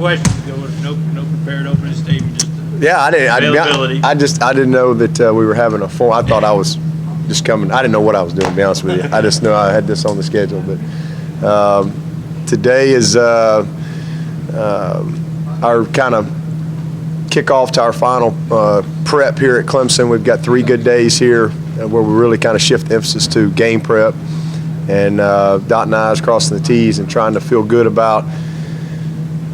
Questions go with no prepared opening statement. Yeah, I didn't. Availability. I didn't know that we were having a full. I thought I was just coming. I didn't know what I was doing. To be honest with you, I just knew I had this on the schedule. But today is our kind of kickoff to our final prep here at Clemson. We've got 3 good days here where we really kind of shift the emphasis to game prep and dotting I's, crossing the T's, and trying to feel good about,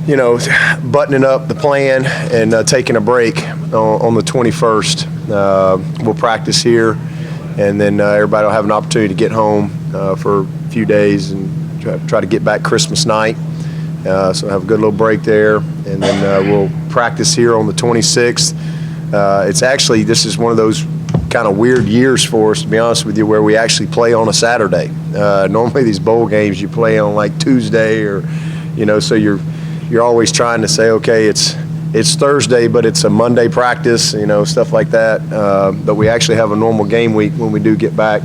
you know, buttoning up the plan and taking a break on the 21st. We'll practice here, and then everybody will have an opportunity to get home for a few days and try to get back Christmas night. So have a good little break there, and then we'll practice here on the 26th. It's actually, this is one of those kind of weird years for us, to be honest with you, where we actually play on a Saturday. Normally these bowl games you play on like Tuesday, or, you know, so you're always trying to say, okay, it's Thursday, but it's a Monday practice, you know, stuff like that. But we actually have a normal game week when we do get back.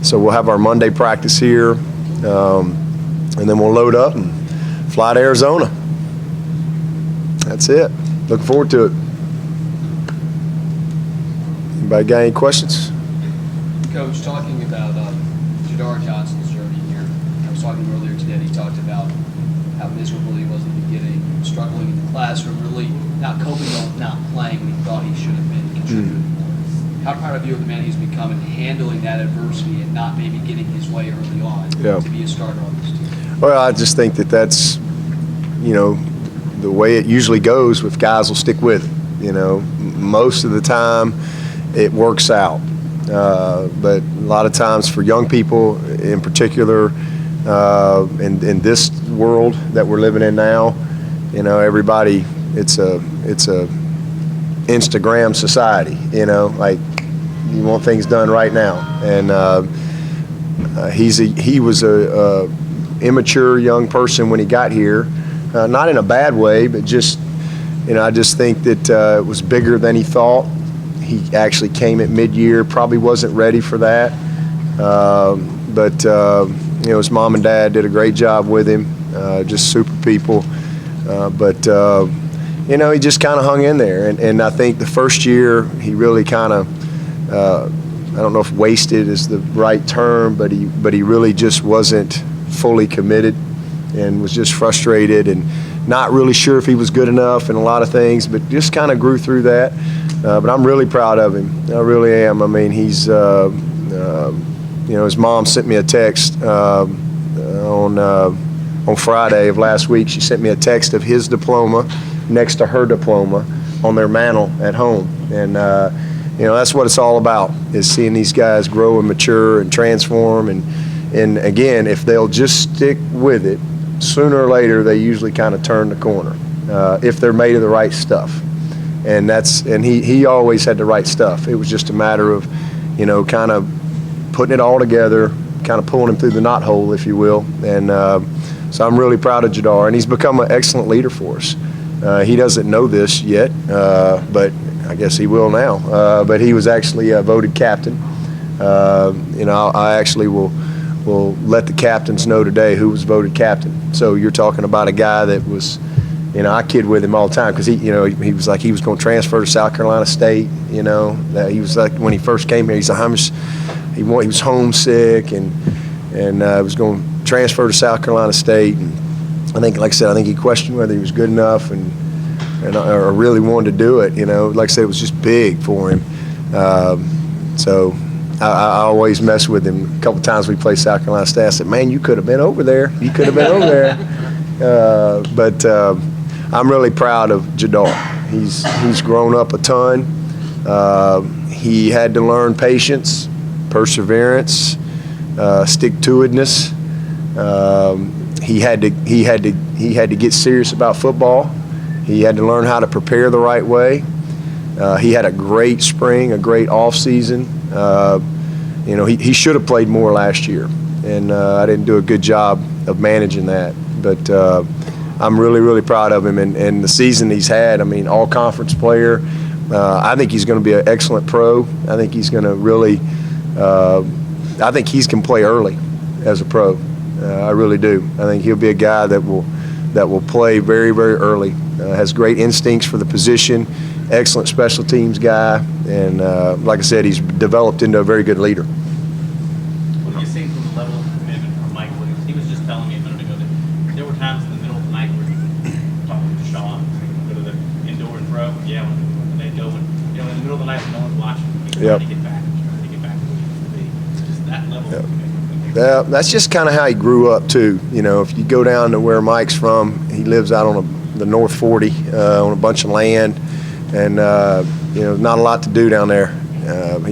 So we'll have our Monday practice here, and then we'll load up and fly to Arizona. That's it. Looking forward to it. Anybody got any questions? Coach, talking about Jadar Johnson's journey here, I was talking earlier today, he talked about how miserable he was in the beginning, struggling in the classroom, really not coping well with not playing when he thought he should have been contributing more. How proud of you of the man he's become in handling that adversity and not maybe getting his way early on to be a starter on this team? Well, I just think that's, you know, the way it usually goes with guys will stick with it. You know, most of the time it works out. But a lot of times for young people in particular, in this world that we're living in now, you know, everybody, it's a Instagram society, you know, like you want things done right now. And he was a immature young person when he got here, not in a bad way, but just, you know, I just think that it was bigger than he thought. He actually came at mid-year, probably wasn't ready for that, but you know, his mom and dad did a great job with him, just super people. But you know, he just kind of hung in there, and I think the first year he really kind of, I don't know if wasted is the right term, but he really just wasn't fully committed and was just frustrated and not really sure if he was good enough in a lot of things, but just kind of grew through that. But I'm really proud of him. I really am. I mean, he's, you know, his mom sent me a text on Friday of last week. She sent me a text of his diploma next to her diploma on their mantle at home. And, you know, that's what it's all about, is seeing these guys grow and mature and transform. And again, if they'll just stick with it, sooner or later they usually kind of turn the corner if they're made of the right stuff. And he always had the right stuff. It was just a matter of, you know, kind of putting it all together, kind of pulling him through the knothole, if you will. And so I'm really proud of Jadar, and he's become an excellent leader for us. He doesn't know this yet, but I guess he will now. But he was actually voted captain. You know, I actually will let the captains know today who was voted captain. So you're talking about a guy that was, you know, I kid with him all the time because he was like he was going to transfer to South Carolina State. You know, that he was like when he first came here, he's like he was homesick and was going to transfer to South Carolina State. And I think, like I said, I think he questioned whether he was good enough or really wanted to do it. You know, like I said, it was just big for him. So I always mess with him. A couple times we played South Carolina State, I said, "Man, you could have been over there. You could have been over there." But I'm really proud of Jadar. He's grown up a ton. He had to learn patience, perseverance, stick-to-itiveness. He had to get serious about football. He had to learn how to prepare the right way. He had a great spring, a great off season. You know, he should have played more last year, and I didn't do a good job of managing that. But I'm really, really proud of him and the season he's had. I mean, all-conference player. I think he's going to be an excellent pro. I think he's going to really I think he can play early as a pro. I really do. I think he'll be a guy that will play very, very early has great instincts for the position, excellent special teams guy, and like I said, he's developed into a very good leader. What have you seen from the level of commitment from Mike Williams? He was just telling me a minute ago that there were times in the middle of the night where he would talk to Deshaun, go to the indoor and throw. Yeah, when they'd go, in the middle of the night when no one's watching, he's trying to get back to where he used to be. Just that level of commitment. Yeah, that's just kind of how he grew up too. If you go down to where Mike's from, he lives out on the North 40 on a bunch of land, and not a lot to do down there.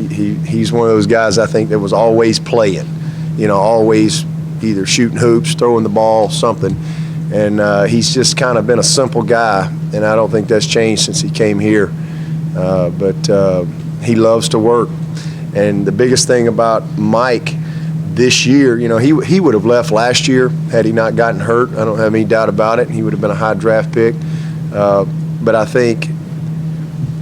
He's one of those guys I think that was always playing, always either shooting hoops, throwing the ball, something. And he's just kind of been a simple guy, and I don't think that's changed since he came here. But he loves to work. And the biggest thing about Mike this year, he would have left last year had he not gotten hurt. I don't have any doubt about it. He would have been a high draft pick. But I think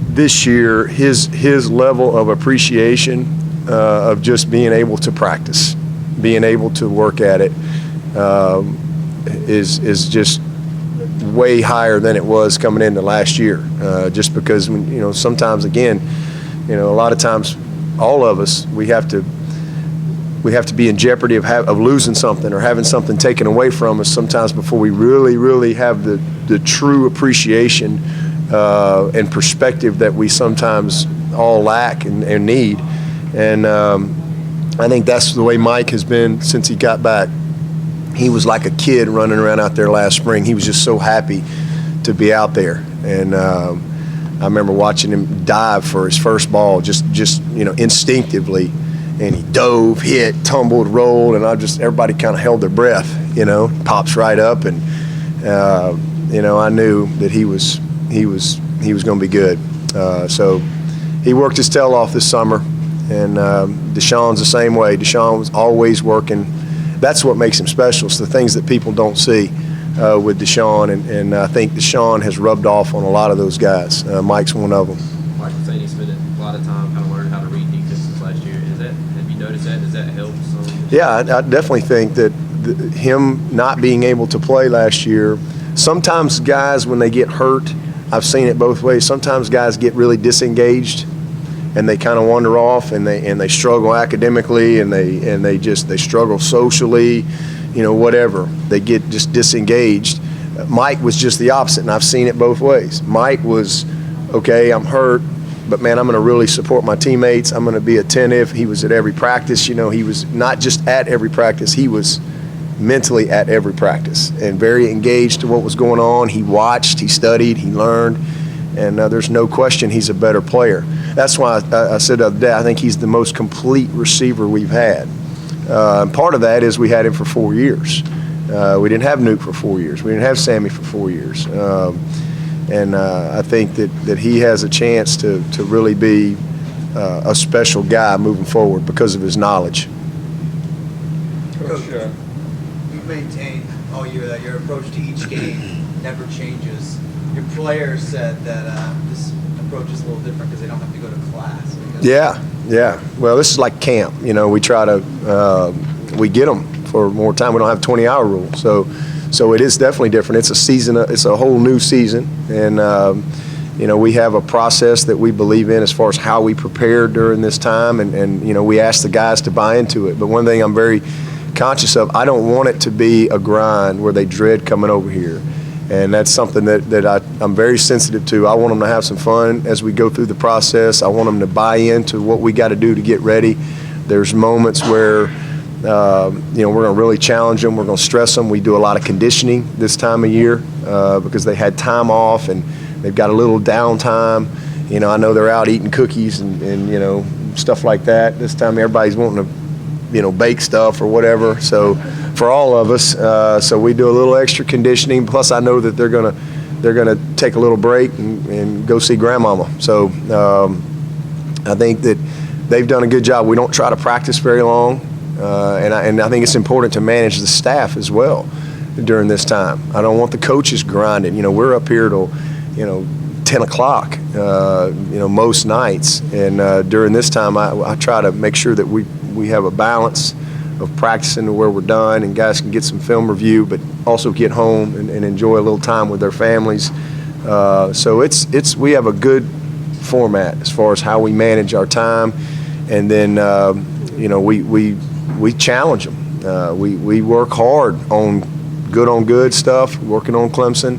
this year, his level of appreciation of just being able to practice, being able to work at it, is just way higher than it was coming into last year. Just because when sometimes again, a lot of times, all of us we have to be in jeopardy of losing something or having something taken away from us sometimes before we really have the true appreciation and perspective that we sometimes all lack and need. And I think that's the way Mike has been since he got back. He was like a kid running around out there last spring. He was just so happy to be out there. And I remember watching him dive for his first ball just instinctively. And he dove, hit, tumbled, rolled, and everybody kind of held their breath, pops right up. And, I knew that he was going to be good. So he worked his tail off this summer. And Deshaun's the same way. Deshaun was always working. That's what makes him special. It's the things that people don't see with Deshaun. And I think Deshaun has rubbed off on a lot of those guys. Mike's one of them. Mike was saying he spent a lot of time kind of learning how to read defenses last year. Have you noticed that? Does that help some? Yeah, I definitely think that him not being able to play last year, sometimes guys, when they get hurt, I've seen it both ways. Sometimes guys get really disengaged and they kind of wander off and they struggle academically and they struggle socially, whatever. They get just disengaged. Mike was just the opposite, and I've seen it both ways. Mike was, okay, I'm hurt, but man, I'm going to really support my teammates. I'm going to be attentive. He was at every practice. He was not just at every practice. He was mentally at every practice and very engaged to what was going on. He watched, he studied, he learned, and there's no question he's a better player. That's why I said the other day, I think he's the most complete receiver we've had. And part of that is we had him for 4 years. We didn't have Nuke for 4 years. We didn't have Sammy for 4 years. And I think that he has a chance to really be a special guy moving forward because of his knowledge. Coach, you've maintained all year that your approach to each game never changes. Your players said that this approach is a little different because they don't have to go to class. Yeah. Well, this is like camp. We try to we get them for more time. We don't have a 20-hour rule, so it is definitely different. It's a season. It's a whole new season, and we have a process that we believe in as far as how we prepare during this time, and we ask the guys to buy into it. But one thing I'm very conscious of, I don't want it to be a grind where they dread coming over here. And that's something that I'm very sensitive to. I want them to have some fun as we go through the process. I want them to buy into what we got to do to get ready. There's moments where, we're going to really challenge them. We're going to stress them. We do a lot of conditioning this time of year because they had time off and they've got a little downtime. I know they're out eating cookies and stuff like that. This time everybody's wanting to, bake stuff or whatever. So for all of us, so we do a little extra conditioning. Plus, I know that they're gonna take a little break and go see grandmama. So I think that they've done a good job. We don't try to practice very long, and I think it's important to manage the staff as well during this time. I don't want the coaches grinding. We're up here till 10 o'clock, most nights, and during this time, I try to make sure that we have a balance of practicing to where we're done and guys can get some film review, but also get home and enjoy a little time with their families So we have a good format as far as how we manage our time, and then we challenge them. We work hard on good stuff, working on Clemson.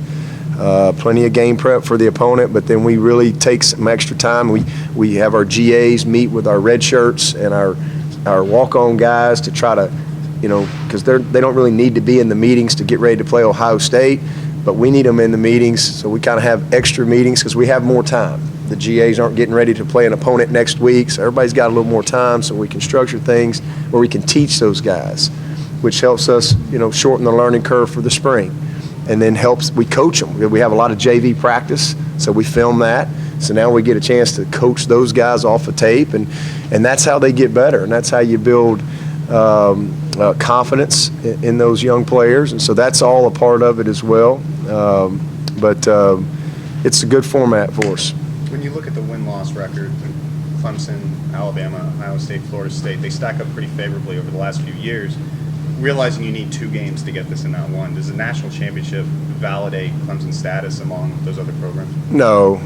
Plenty of game prep for the opponent, but then we really take some extra time. We have our GAs meet with our red shirts and our walk-on guys to try to, because they don't really need to be in the meetings to get ready to play Ohio State, but we need them in the meetings, so we kind of have extra meetings because we have more time. The GAs aren't getting ready to play an opponent next week, so everybody's got a little more time, so we can structure things where we can teach those guys, which helps us, shorten the learning curve for the spring. And then we coach them. We have a lot of JV practice, so we film that. So now we get a chance to coach those guys off of tape, and that's how they get better, and that's how you build confidence in those young players. And so that's all a part of it as well. But it's a good format for us. When you look at the win-loss record, Clemson, Alabama, Ohio State, Florida State, they stack up pretty favorably over the last few years. Realizing you need 2 games to get this in that one, does the national championship validate Clemson's status among those other programs? No,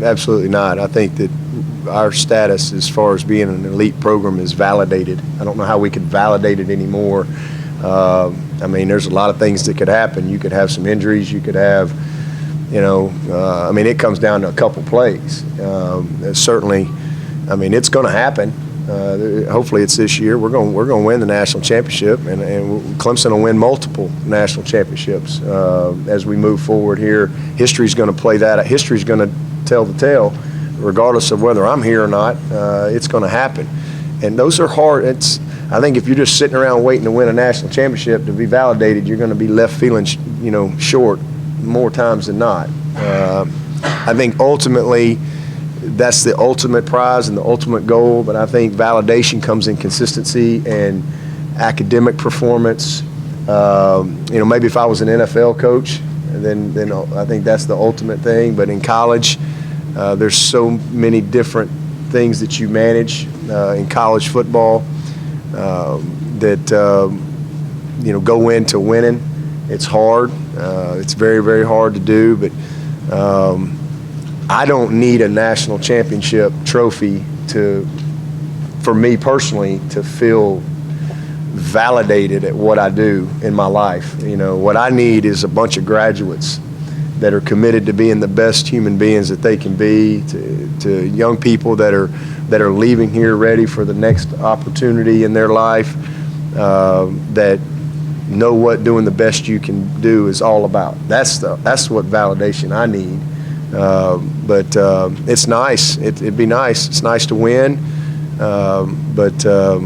absolutely not. I think that our status as far as being an elite program is validated. I don't know how we could validate it anymore. There's a lot of things that could happen. You could have some injuries. You could have, it comes down to a couple plays. Certainly, it's going to happen. Hopefully it's this year. We're going to win the national championship, and Clemson will win multiple national championships as we move forward here. History's going to play that. History's going to tell the tale, regardless of whether I'm here or not. It's going to happen, and those are hard. I think if you're just sitting around waiting to win a national championship to be validated, you're going to be left feeling short more times than not. I think ultimately, that's the ultimate prize and the ultimate goal, but I think validation comes in consistency and academic performance. Maybe if I was an NFL coach, then I think that's the ultimate thing. But in college, there's so many different things that you manage in college football that go into winning. It's hard. It's very, very hard to do, but I don't need a national championship trophy for me personally to feel validated at what I do in my life. What I need is a bunch of graduates that are committed to being the best human beings that they can be, to young people that are leaving here ready for the next opportunity in their life, that know what doing the best you can do is all about. That's what validation I need. But it's nice. It'd be nice. It's nice to win, but to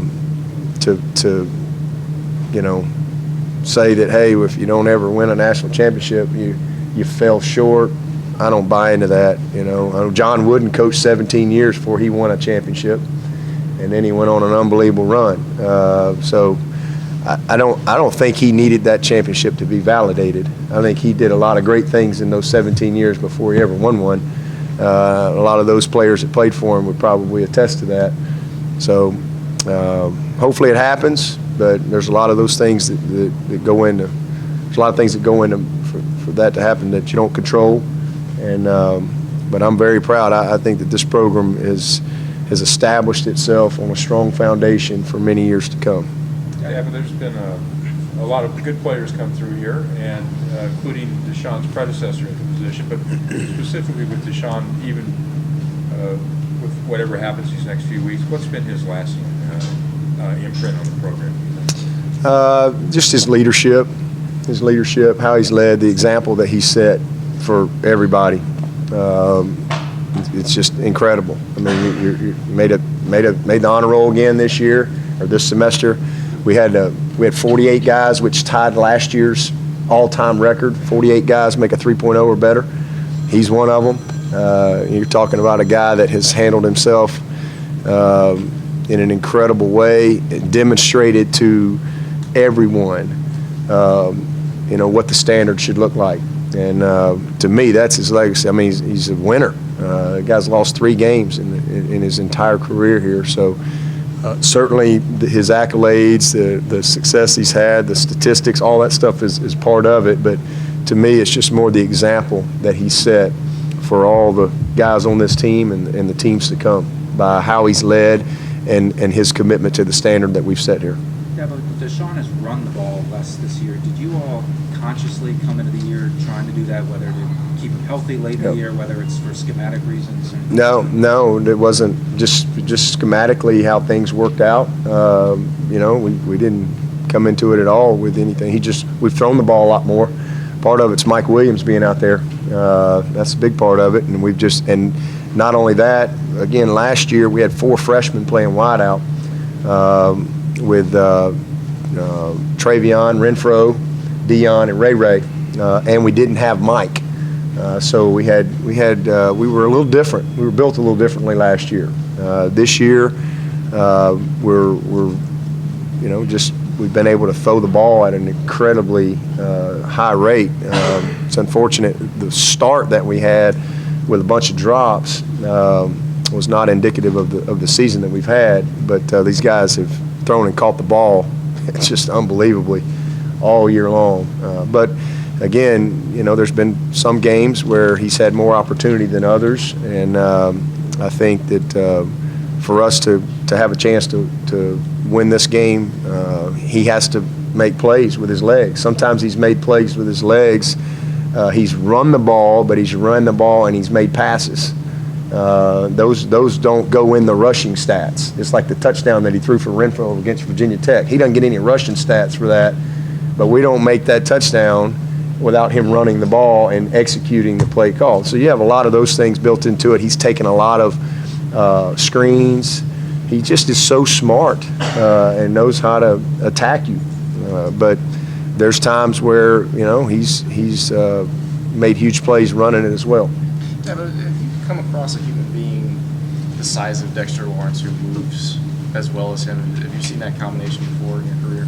say that, hey, if you don't ever win a national championship, you fell short. I don't buy into that. I know John Wooden coached 17 years before he won a championship, and then he went on an unbelievable run. So I don't think he needed that championship to be validated. I think he did a lot of great things in those 17 years before he ever won one. A lot of those players that played for him would probably attest to that. So hopefully it happens, but there's a lot of those things that go into. There's a lot of things that go into for that to happen that you don't control. And but I'm very proud. I think that this program has established itself on a strong foundation for many years to come. Yeah, but there's been a lot of good players come through here, and including Deshaun's predecessor in the position, but specifically with Deshaun, even with whatever happens these next few weeks, what's been his lasting imprint on the program? Just his leadership, how he's led, the example that he set for everybody. It's just incredible. You made the honor roll again this year or this semester. We had 48 guys, which tied last year's all-time record. 48 guys make a 3.0 or better. He's one of them. You're talking about a guy that has handled himself in an incredible way, and demonstrated to everyone, what the standard should look like. And to me, that's his legacy. He's a winner. The guy's lost 3 games in his entire career here. So. Certainly his accolades, the success he's had, the statistics, all that stuff is part of it. But to me, it's just more the example that he set for all the guys on this team and the teams to come by how he's led and his commitment to the standard that we've set here. Yeah, but Deshaun has run the ball less this year. Did you all consciously come into the year trying to do that, whether to keep him healthy late in the year, whether it's for schematic reasons? No, it wasn't just schematically how things worked out. We didn't come into it at all with anything. We've thrown the ball a lot more. Part of it's Mike Williams being out there. That's a big part of it. And not only that, again, last year we had 4 freshmen playing wideout with Travion, Renfro, Dion, and Ray, and we didn't have Mike. So we were a little different. We were built a little differently last year. This year, we've been able to throw the ball at an incredibly high rate. It's unfortunate the start that we had with a bunch of drops was not indicative of the season that we've had. But these guys have thrown and caught the ball. It's just unbelievably all year long. But again, there's been some games where he's had more opportunity than others, and I think that for us to have a chance to win this game, he has to make plays with his legs. Sometimes he's made plays with his legs. He's run the ball, but he's run the ball and he's made passes. Those don't go in the rushing stats. It's like the touchdown that he threw for Renfro against Virginia Tech. He doesn't get any rushing stats for that, but we don't make that touchdown without him running the ball and executing the play call. So you have a lot of those things built into it. He's taken a lot of screens. He just is so smart and knows how to attack you. But there's times where he's made huge plays running it as well. Yeah, but have you come across a human being the size of Dexter Lawrence who moves as well as him? Have you seen that combination before in your career?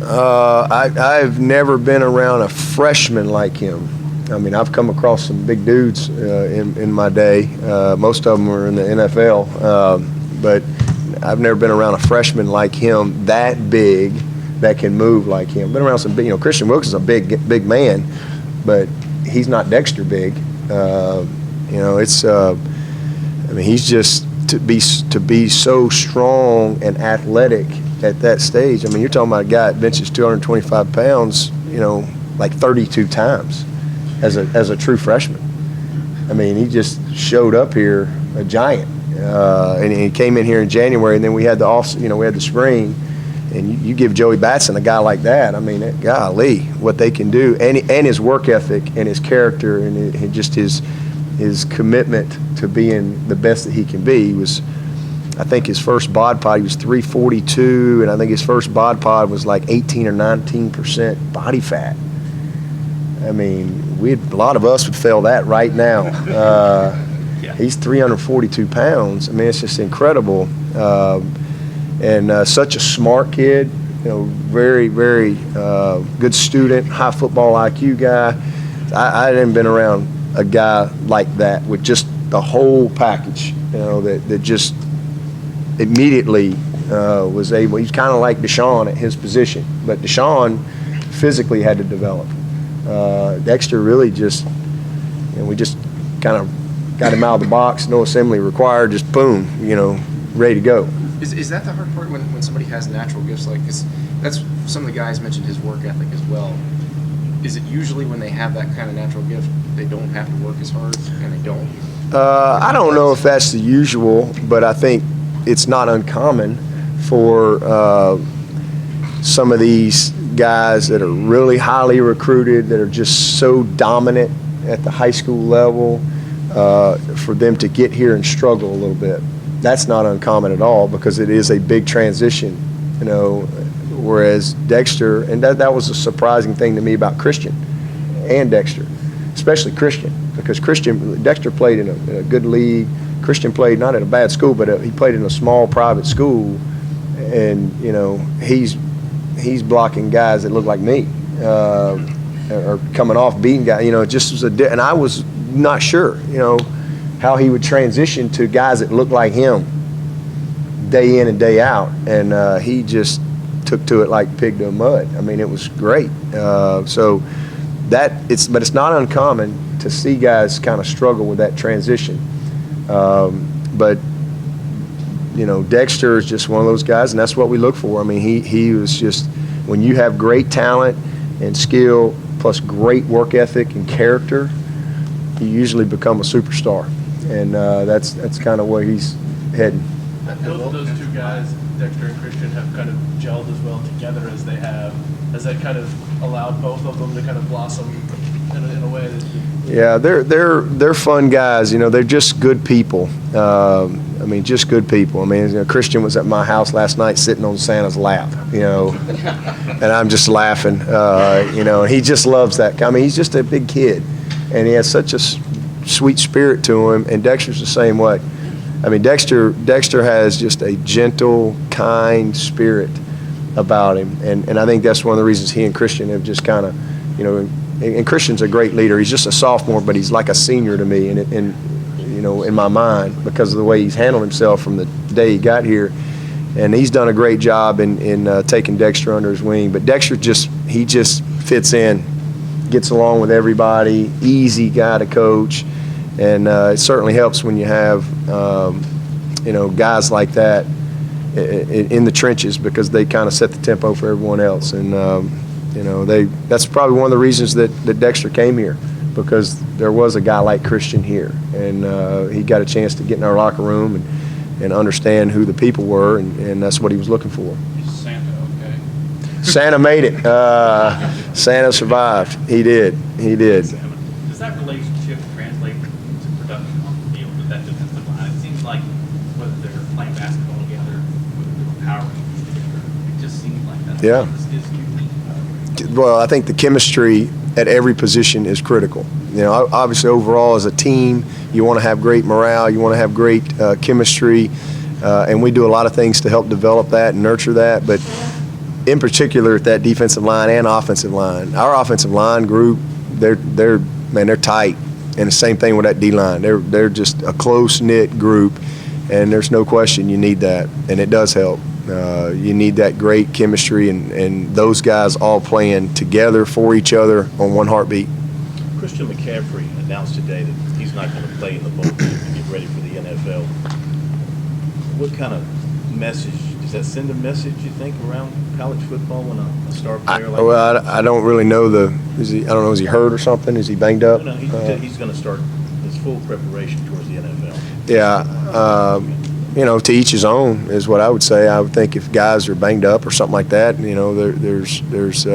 I've never been around a freshman like him. I mean, I've come across some big dudes in my day. Most of them were in the NFL, but I've never been around a freshman like him that big that can move like him. Been around some big, Christian Wilkins is a big man, but he's not Dexter big. He's just to be so strong and athletic at that stage. I mean, you're talking about a guy that benches 225 pounds, like 32 times as a true freshman. I mean, he just showed up here a giant, and he came in here in January, and then we had the spring, and you give Joey Batson a guy like that. I mean, golly, what they can do, and his work ethic and his character and just his commitment to being the best that he can be. He was, I think his first bod pod, he was 342, and I think his first bod pod was like 18 or 19% body fat. I mean, a lot of us would fail that right now. He's 342 pounds. I mean, it's just incredible. And such a smart kid, very, very good student, high football IQ guy. I hadn't been around a guy like that with just the whole package, that just immediately was able. He's kind of like Deshaun at his position, but Deshaun physically had to develop. Dexter really just, we just kind of got him out of the box, no assembly required, just boom, ready to go. Is that the hard part when somebody has natural gifts? Like, that's some of the guys mentioned his work ethic as well. Is it usually when they have that kind of natural gift, they don't have to work as hard, and they don't? I don't know if that's the usual, but I think it's not uncommon for some of these guys that are really highly recruited, that are just so dominant at the high school level, for them to get here and struggle a little bit. That's not uncommon at all, because it is a big transition, whereas Dexter, and that was a surprising thing to me about Christian and Dexter, especially Christian, because Dexter played in a good league. Christian played not at a bad school, but he played in a small private school, and he's blocking guys that look like me, or coming off beating guys. It just was and I was not sure, how he would transition to guys that look like him day in and day out, and he just took to it like pig to mud. I mean, it was great. So but it's not uncommon to see guys kind of struggle with that transition. But Dexter is just one of those guys, and that's what we look for. I mean, he was just, when you have great talent and skill plus great work ethic and character, you usually become a superstar, and that's kind of where he's heading. Those two guys, Dexter and Christian, have kind of gelled as well together as they have. Has that kind of allowed both of them to kind of blossom in a way that? Yeah, they're fun guys. They're just good people. Just good people. Christian was at my house last night sitting on Santa's lap, and I'm just laughing. He just loves that. He's just a big kid, and he has such a sweet spirit to him. And Dexter's the same way. Dexter has just a gentle, kind spirit about him, and I think that's one of the reasons he and Christian have just kind of, and Christian's a great leader. He's just a sophomore, but he's like a senior to me, in my mind, because of the way he's handled himself from the day he got here, and he's done a great job in taking Dexter under his wing. But Dexter just fits in, gets along with everybody, easy guy to coach. And it certainly helps when you have, guys like that in the trenches, because they kind of set the tempo for everyone else. And, that's probably one of the reasons that Dexter came here, because there was a guy like Christian here. And he got a chance to get in our locker room and understand who the people were, and that's what he was looking for. Santa, okay. Santa made it. Santa survived. He did. Does that relationship translate to production on the field with that defensive line? It seems like whether they're playing basketball together, whether they're Power Rangers together, it just seems like that. Yeah. Is unique. Well, I think the chemistry at every position is critical. Obviously overall as a team, you want to have great morale, you want to have great chemistry, and we do a lot of things to help develop that and nurture that. But in particular at that defensive line and offensive line, our offensive line group, they're tight, and the same thing with that D line. They're just a close knit group, and there's no question you need that, and it does help. You need that great chemistry, and those guys all playing together for each other on one heartbeat. Christian McCaffrey announced today that he's not going to play in the bowl game to get ready for the NFL. What kind of message does that send? A message, you think, around college football when a star player like that? I don't really know is he hurt or something? Is he banged up? No, he's going to start his full preparation towards the NFL. Yeah. To each his own is what I would say. I would think if guys are banged up or something like that, there's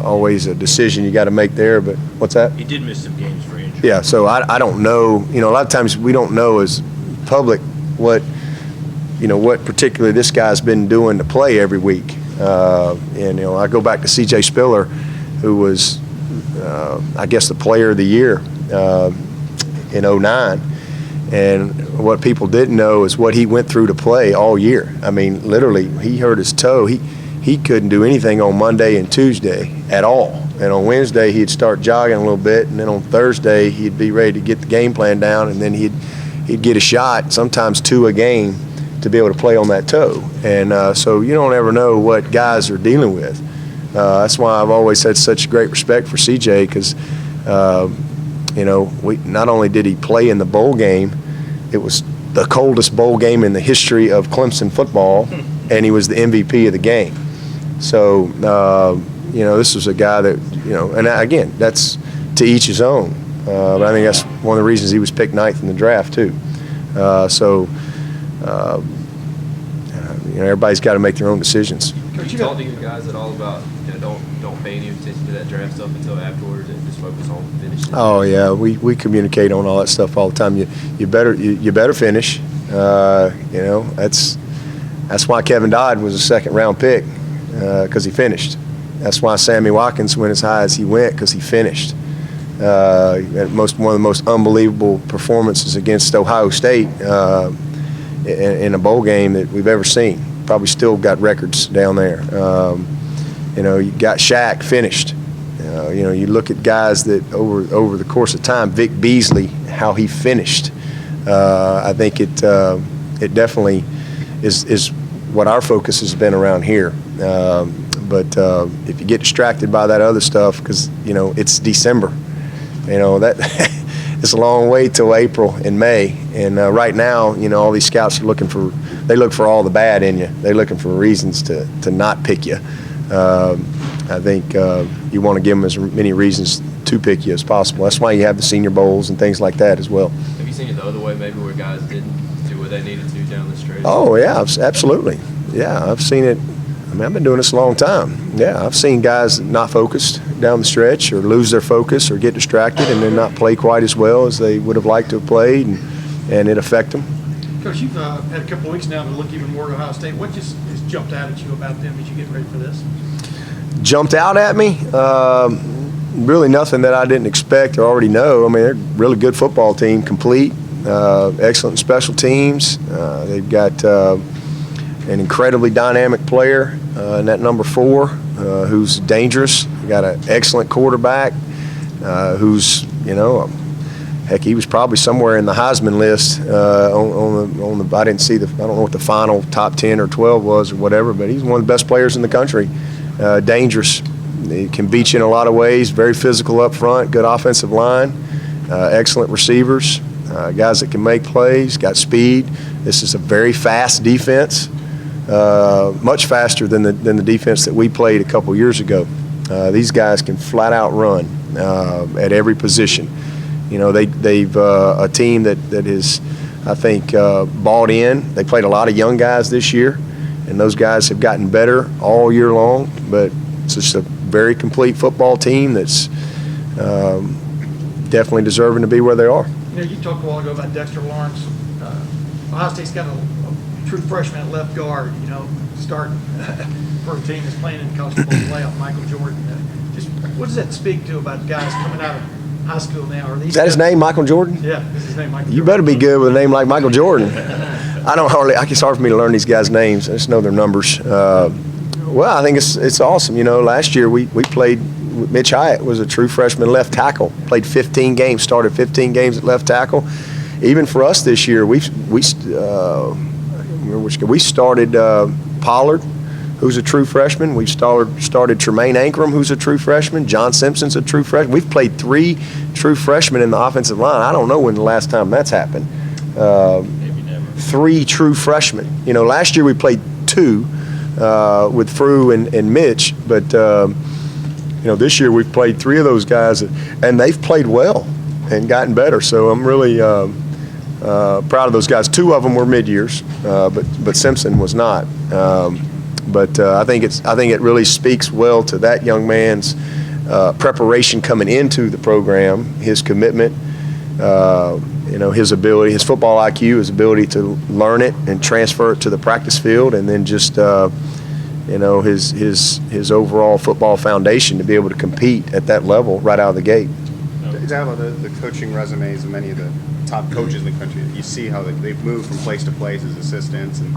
always a decision you got to make there. But what's that? He did miss some games for injury. Yeah, so I don't know. A lot of times we don't know as public what particularly this guy's been doing to play every week. I go back to C.J. Spiller, who was, I guess, the player of the year in 2009. And what people didn't know is what he went through to play all year. Literally, he hurt his toe. He couldn't do anything on Monday and Tuesday at all. And on Wednesday, he'd start jogging a little bit, and then on Thursday, he'd be ready to get the game plan down, and then he'd get a shot, sometimes 2 a game, to be able to play on that toe. And so you don't ever know what guys are dealing with. That's why I've always had such great respect for CJ, because not only did he play in the bowl game, it was the coldest bowl game in the history of Clemson football, and he was the MVP of the game. So, this was a guy that, and again, that's to each his own. But I think that's one of the reasons he was picked 9th in the draft, too. Everybody's got to make their own decisions. Could you talk to your guys at all about, don't pay any attention to that draft stuff until afterwards and just focus on finishing? Oh yeah, we communicate on all that stuff all the time. You better finish. That's why Kevin Dodd was a 2nd round pick, because he finished. That's why Sammy Watkins went as high as he went, because he finished. One of the most unbelievable performances against Ohio State in a bowl game that we've ever seen. Probably still got records down there. You got Shaq finished. You look at guys that over the course of time, Vic Beasley, how he finished. I think it definitely is what our focus has been around here. But if you get distracted by that other stuff, because it's December, that it's a long way till April and May. And right now, all these scouts are they look for all the bad in you. They're looking for reasons to not pick you. I think you want to give them as many reasons to pick you as possible. That's why you have the Senior Bowls and things like that as well. Have you seen it the other way, maybe where guys didn't do what they needed to down the stretch? Oh, yeah, absolutely. Yeah, I've seen it. I mean, I've been doing this a long time. Yeah, I've seen guys not focused down the stretch or lose their focus or get distracted and then not play quite as well as they would have liked to have played, and it affect them. Coach, you've had a couple of weeks now to look even more at Ohio State. What just has jumped out at you about them as you get ready for this? Jumped out at me? Really nothing that I didn't expect or already know. I mean, they're a really good football team, complete, excellent special teams. They've got an incredibly dynamic player in that number 4 who's dangerous. They got an excellent quarterback who's, heck, he was probably somewhere in the Heisman list on the. I didn't see I don't know what the final top 10 or 12 was or whatever, but he's one of the best players in the country. Dangerous. He can beat you in a lot of ways. Very physical up front. Good offensive line. Excellent receivers. Guys that can make plays. Got speed. This is a very fast defense. Much faster than the defense that we played a couple years ago. These guys can flat out run at every position. They've a team that is, I think, bought in. They played a lot of young guys this year, and those guys have gotten better all year long. But it's just a very complete football team that's definitely deserving to be where they are. You talked a while ago about Dexter Lawrence. Ohio State's got a true freshman at left guard, starting for a team that's playing in the college football playoff, Michael Jordan. Just what does that speak to about guys coming out of high school now? Is that his name, Michael Jordan? Yeah, this is his name, Michael Jordan. You better be good with a name like Michael Jordan. It's hard for me to learn these guys' names. I just know their numbers. Well, I think it's awesome. Last year we played. Mitch Hyatt was a true freshman left tackle. Played 15 games, started 15 games at left tackle. Even for us this year, we started Pollard, who's a true freshman. We've started Tremaine Ankrum, who's a true freshman. John Simpson's a true freshman. We've played 3 true freshmen in the offensive line. I don't know when the last time that's happened. Maybe never. 3 true freshmen. Last year we played 2 with Frew and Mitch, but this year we've played 3 of those guys, and they've played well and gotten better. So I'm really proud of those guys. 2 of them were mid-years, but Simpson was not. But I think it really speaks well to that young man's preparation coming into the program, his commitment, his ability, his football IQ, his ability to learn it and transfer it to the practice field, and then just his overall football foundation to be able to compete at that level right out of the gate. Dabo, the coaching resumes of many of the top coaches in the country, you see how they've moved from place to place as assistants and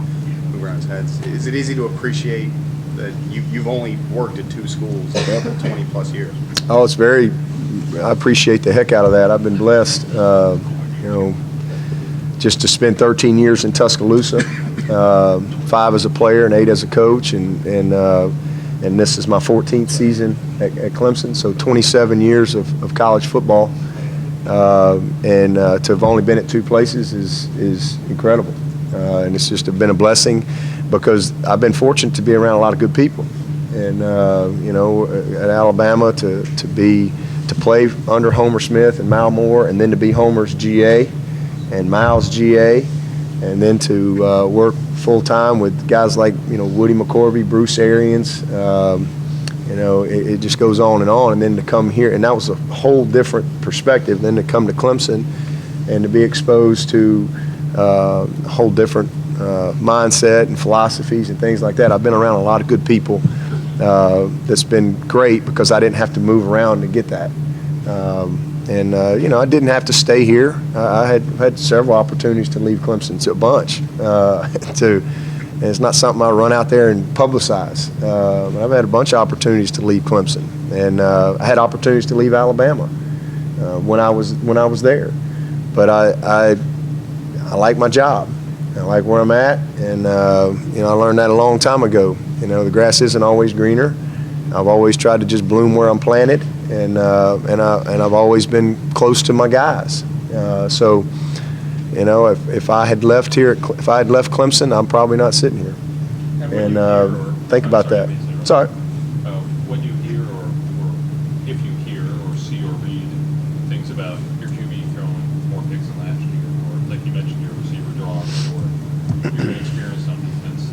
move around heads. Is it easy to appreciate that you've only worked at 2 schools for 20 plus years? Oh, I appreciate the heck out of that. I've been blessed, just to spend 13 years in Tuscaloosa, 5 as a player and 8 as a coach, and this is my 14th season at Clemson, so 27 years of college football, and to have only been at 2 places is incredible, and it's just been a blessing because I've been fortunate to be around a lot of good people, and at Alabama to play under Homer Smith and Mal Moore, and then to be Homer's GA and Mal's GA, and then to work full-time with guys like Woody McCorvey, Bruce Arians, it just goes on, and then to come here, and that was a whole different perspective, then to come to Clemson and to be exposed to a whole different mindset and philosophies and things like that. I've been around a lot of good people. That's been great because I didn't have to move around to get that. I didn't have to stay here. I had several opportunities to leave Clemson, a bunch. And it's not something I run out there and publicize. But I've had a bunch of opportunities to leave Clemson, and I had opportunities to leave Alabama when I was there. But I like my job. I like where I'm at, and I learned that a long time ago. The grass isn't always greener. I've always tried to just bloom where I'm planted, and I've always been close to my guys. So, you know, if I had left here, if I had left Clemson, I'm probably not sitting here. And think about that. Sorry. When you hear, or if you hear or see or read things about your QB throwing more picks than last year, or like you mentioned, your receiver draws, or your inexperience on defense,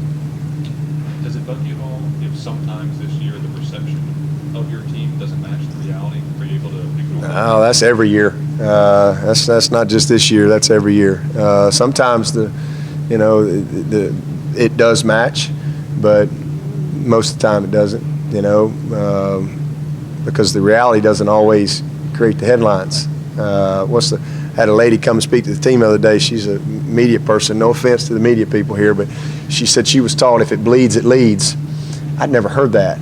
does it bug you at all if sometimes this year the perception of your team doesn't match the reality? Are you able to ignore that? Oh, that's every year. That's not just this year. That's every year. Sometimes it does match, but most of the time it doesn't. You know, because the reality doesn't always create the headlines. Had a lady come and speak to the team the other day. She's a media person. No offense to the media people here, but she said she was taught if it bleeds, it leads. I'd never heard that.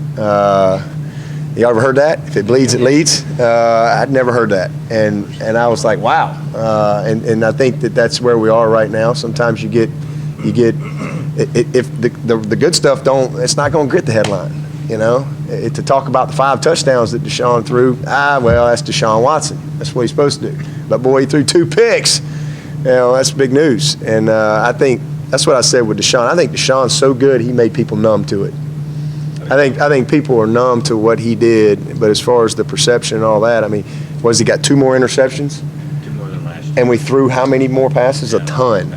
You ever heard that? If it bleeds, it leads? I'd never heard that. And I was like, wow. And I think that's where we are right now. Sometimes you get if the good stuff it's not going to get the headline. You know, to talk about the 5 touchdowns that Deshaun threw, well, that's Deshaun Watson. That's what he's supposed to do. But boy, he threw 2 picks. You know, that's big news. And I think that's what I said with Deshaun. I think Deshaun's so good, he made people numb to it. I think people are numb to what he did. But as far as the perception and all that, I mean, he got 2 more interceptions? 2 more than last year. And we threw how many more passes? A ton.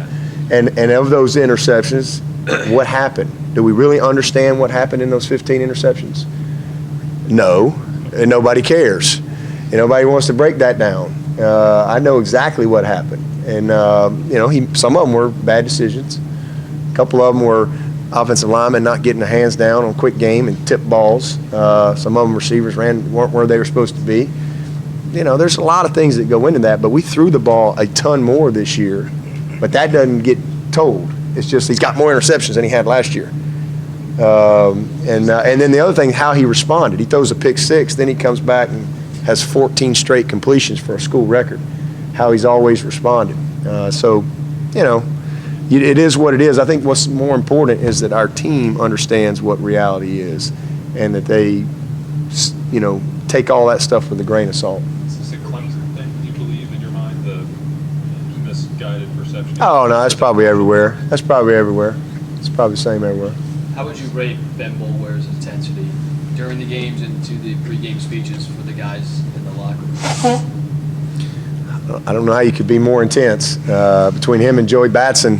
And of those interceptions, what happened? Do we really understand what happened in those 15 interceptions? No, and nobody cares. And nobody wants to break that down. I know exactly what happened. And, some of them were bad decisions. A couple of them were offensive linemen not getting their hands down on quick game and tip balls. Some of them receivers weren't where they were supposed to be. You know, there's a lot of things that go into that, but we threw the ball a ton more this year. But that doesn't get told. It's just he's got more interceptions than he had last year. And then the other thing, how he responded. He throws a pick 6, then he comes back and has 14 straight completions for a school record. How he's always responded. So, you know, it is what it is. I think what's more important is that our team understands what reality is, and that they, you know, take all that stuff with a grain of salt. Is this a Clemson thing, you believe, in your mind, the misguided perception? Oh, no, that's probably everywhere. It's probably the same everywhere. How would you rate Ben Boulware's intensity during the games and to the pregame speeches for the guys in the locker room? I don't know how you could be more intense. Between him and Joey Batson,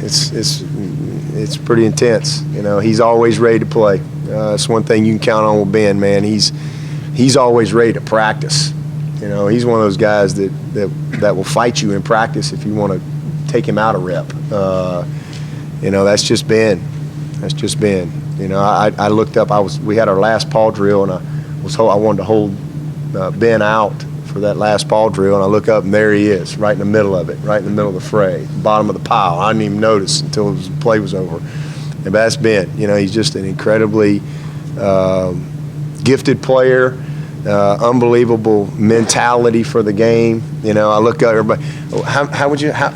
it's pretty intense. You know, he's always ready to play. That's one thing you can count on with Ben, man. He's always ready to practice. You know, he's one of those guys that will fight you in practice if you want to take him out of rep. You know, that's just Ben. You know, I looked up. We had our last paw drill, and I wanted to hold Ben out for that last paw drill, and I look up, and there he is, right in the middle of it, right in the middle of the fray, bottom of the pile. I didn't even notice until the play was over. And that's Ben. You know, he's just an incredibly gifted player, unbelievable mentality for the game. You know, I look at everybody.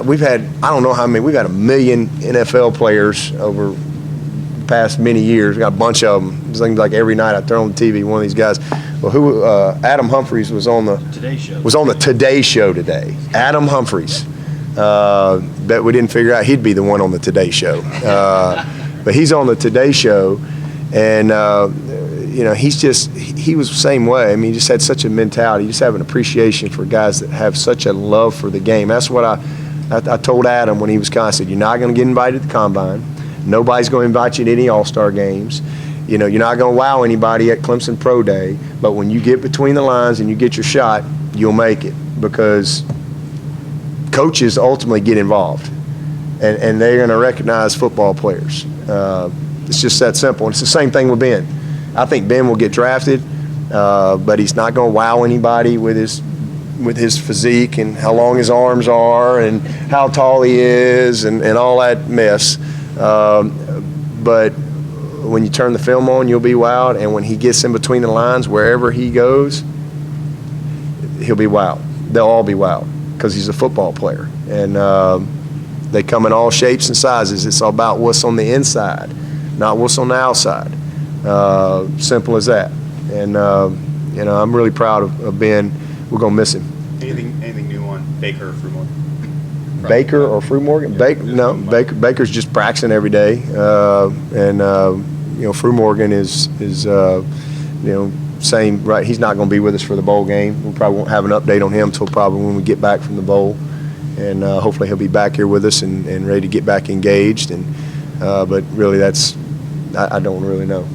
We've had, I don't know how many, we've had 1 million NFL players over past many years. We got a bunch of them. It seems like every night I turn on the TV, one of these guys. Well, Adam Humphries was on the Today Show today. Adam Humphries. Bet we didn't figure out he'd be the one on the Today Show. But he's on the Today Show, and you know, he was the same way. I mean, he just had such a mentality. You just have an appreciation for guys that have such a love for the game. That's what I told Adam when he was coming. I said, you're not going to get invited to the Combine. Nobody's going to invite you to any All-Star games. You know, you're not going to wow anybody at Clemson Pro Day. But when you get between the lines and you get your shot, you'll make it, because coaches ultimately get involved, and they're going to recognize football players. It's just that simple. And it's the same thing with Ben. I think Ben will get drafted, but he's not going to wow anybody with his physique and how long his arms are and how tall he is and all that mess. But when you turn the film on, you'll be wowed. And when he gets in between the lines, wherever he goes, he'll be wowed. They'll all be wowed because he's a football player. And they come in all shapes and sizes. It's all about what's on the inside, not what's on the outside. Simple as that. And you know, I'm really proud of Ben. We're gonna miss him. Anything new on Baker or Fruitmore? Baker or Fruit Morgan? No, Baker's just practicing every day, and you know, Fruit Morgan is you know, same, right. He's not going to be with us for the bowl game. We probably won't have an update on him until probably when we get back from the bowl, and hopefully he'll be back here with us and ready to get back engaged. And but really, I don't really know.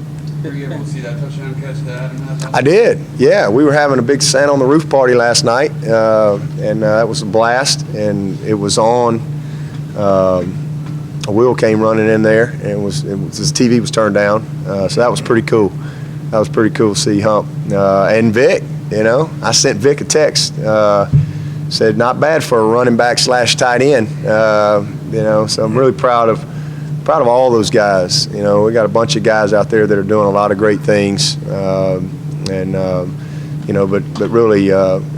Were you able to see that touchdown catch that? I did, yeah. We were having a big Santa on the Roof party last night, and that was a blast. And it was on. Will came running in there, and it was his TV was turned down, so that was pretty cool. That was pretty cool to see Hump and Vic. You know, I sent Vic a text, said not bad for a running back / tight end. You know, so I'm really proud of all those guys. You know, we got a bunch of guys out there that are doing a lot of great things, and you know, but really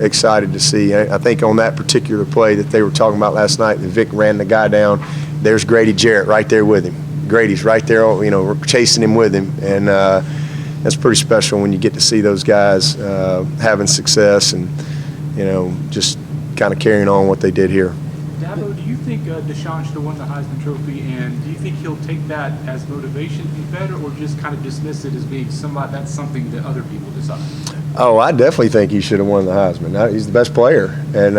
excited to see. I think on that particular play that they were talking about last night, that Vic ran the guy down. There's Grady Jarrett right there with him. Grady's right there, you know, chasing him with him, and that's pretty special when you get to see those guys having success and, you know, just kind of carrying on what they did here. Dabo, do you think Deshaun should have won the Heisman Trophy, and do you think he'll take that as motivation to be better, or just kind of dismiss it as being that's something that other people decide? Oh, I definitely think he should have won the Heisman. He's the best player, and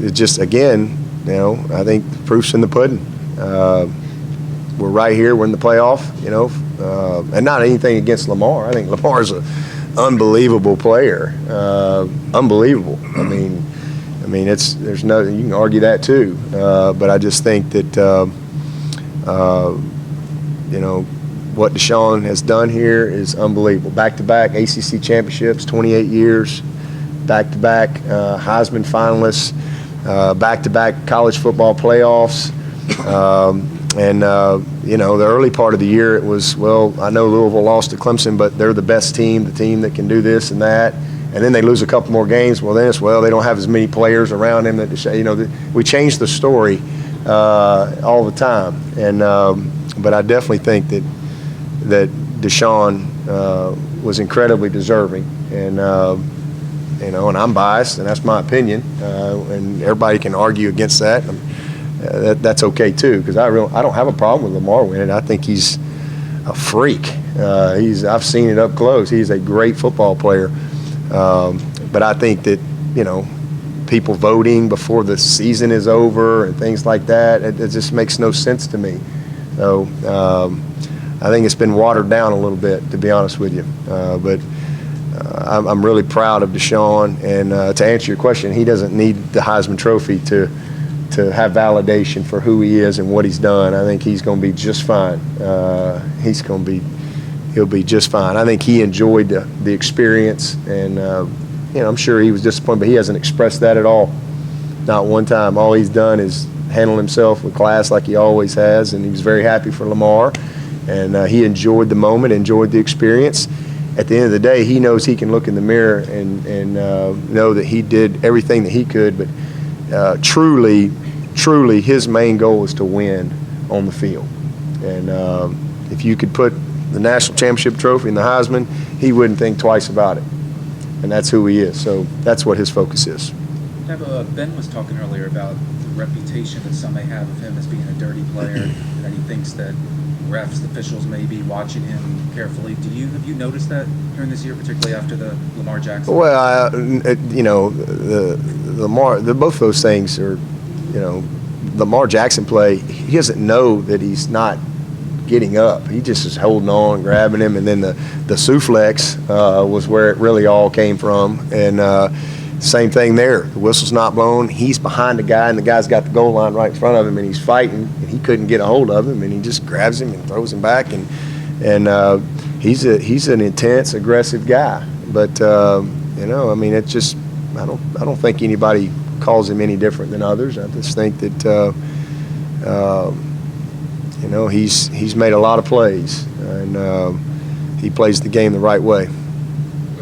it just, again, you know, I think the proof's in the pudding. We're right here. We're in the playoff, you know, and not anything against Lamar. I think Lamar's an unbelievable player, unbelievable. I mean, there's no, you can argue that too, but I just think that you know, what Deshaun has done here is unbelievable. Back-to-back ACC championships, 28 years, back-to-back Heisman finalists, back-to-back college football playoffs. And you know, the early part of the year, it was, well, I know Louisville lost to Clemson, but they're the best team, the team that can do this and that. And then they lose a couple more games. Well, then it's, well, they don't have as many players around him that, you know, we change the story all the time. And but I definitely think that Deshaun was incredibly deserving. And you know, and I'm biased, and that's my opinion. And everybody can argue against that. That's okay too, because I don't have a problem with Lamar winning. I think he's a freak. I've seen it up close. He's a great football player. But I think that, you know, people voting before the season is over and things like that, it just makes no sense to me. So I think it's been watered down a little bit, to be honest with you. But I'm really proud of Deshaun. And to answer your question, he doesn't need the Heisman Trophy to have validation for who he is and what he's done. I think he's going to be just fine. He'll be just fine. I think he enjoyed the experience, and you know, I'm sure he was disappointed, but he hasn't expressed that at all. Not one time. All he's done is handle himself with class like he always has, and he was very happy for Lamar, and he enjoyed the moment, enjoyed the experience. At the end of the day, he knows he can look in the mirror and know that he did everything that he could, but truly, his main goal is to win on the field. And if you could put the national championship trophy in the Heisman, he wouldn't think twice about it. And that's who he is. So that's what his focus is. Ben was talking earlier about the reputation that some may have of him as being a dirty player, and that he thinks that refs, officials may be watching him carefully. Have you noticed that during this year, particularly after the Lamar Jackson? Well, you know, both those things are, you know, Lamar Jackson play, he doesn't know that he's not getting up. He just is holding on, grabbing him, and then the Souflex was where it really all came from. And same thing there. The whistle's not blown. He's behind the guy, and the guy's got the goal line right in front of him, and he's fighting, and he couldn't get a hold of him, and he just grabs him and throws him back. And he's an intense, aggressive guy. But you know, I mean, it's just I don't think anybody calls him any different than others. I just think that you know, he's made a lot of plays, and he plays the game the right way. Do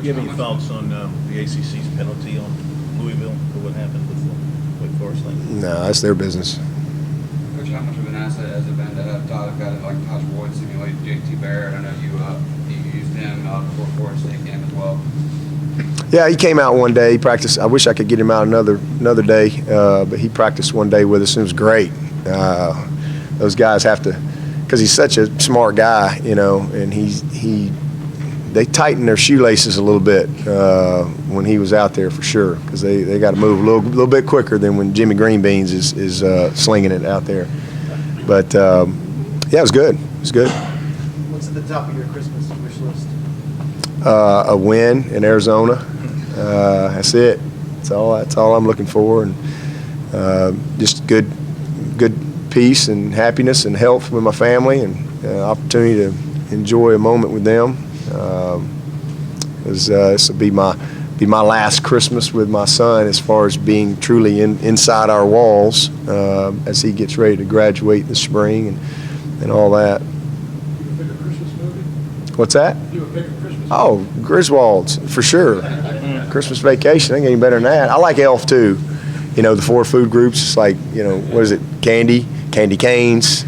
you have any thoughts on the ACC's penalty on Louisville for what happened with the Wake Forest thing? No, that's their business. Coach, how much of an asset has it been to have guys like Tosh Boyd simulate JT Barrett? I know you him before Florida State game as well? Yeah, he came out one day. He practiced. I wish I could get him out another day, but he practiced one day with us, and it was great. Those guys have to, because he's such a smart guy, you know, and they tightened their shoelaces a little bit when he was out there for sure, because they got to move a little bit quicker than when Jimmy Greenbeans is slinging it out there. But yeah, it was good. It was good. What's at the top of your Christmas wish list? A win in Arizona. That's it. That's all I'm looking for, and just good peace and happiness and health with my family, and opportunity to enjoy a moment with them. This will be my last Christmas with my son, as far as being truly inside our walls, as he gets ready to graduate this spring and all that. You pick a Christmas movie? What's that? You would pick a Christmas movie? Oh, Griswold's, for sure. Christmas Vacation, ain't getting better than that. I like Elf, too. You know, the 4 food groups, it's like, you know, what is it? Candy canes,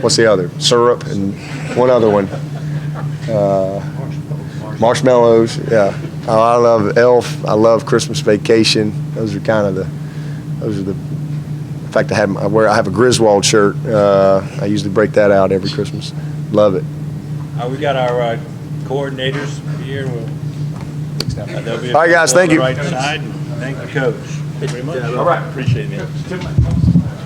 what's the other? Syrup, and one other one. Marshmallows, yeah. Oh, I love Elf. I love Christmas Vacation. Those are the, in fact, I have a Griswold shirt. I usually break that out every Christmas. Love it. We got our coordinators here. All right, guys, thank you. Right side. Thank the coach. Very much. All right. Appreciate it, man.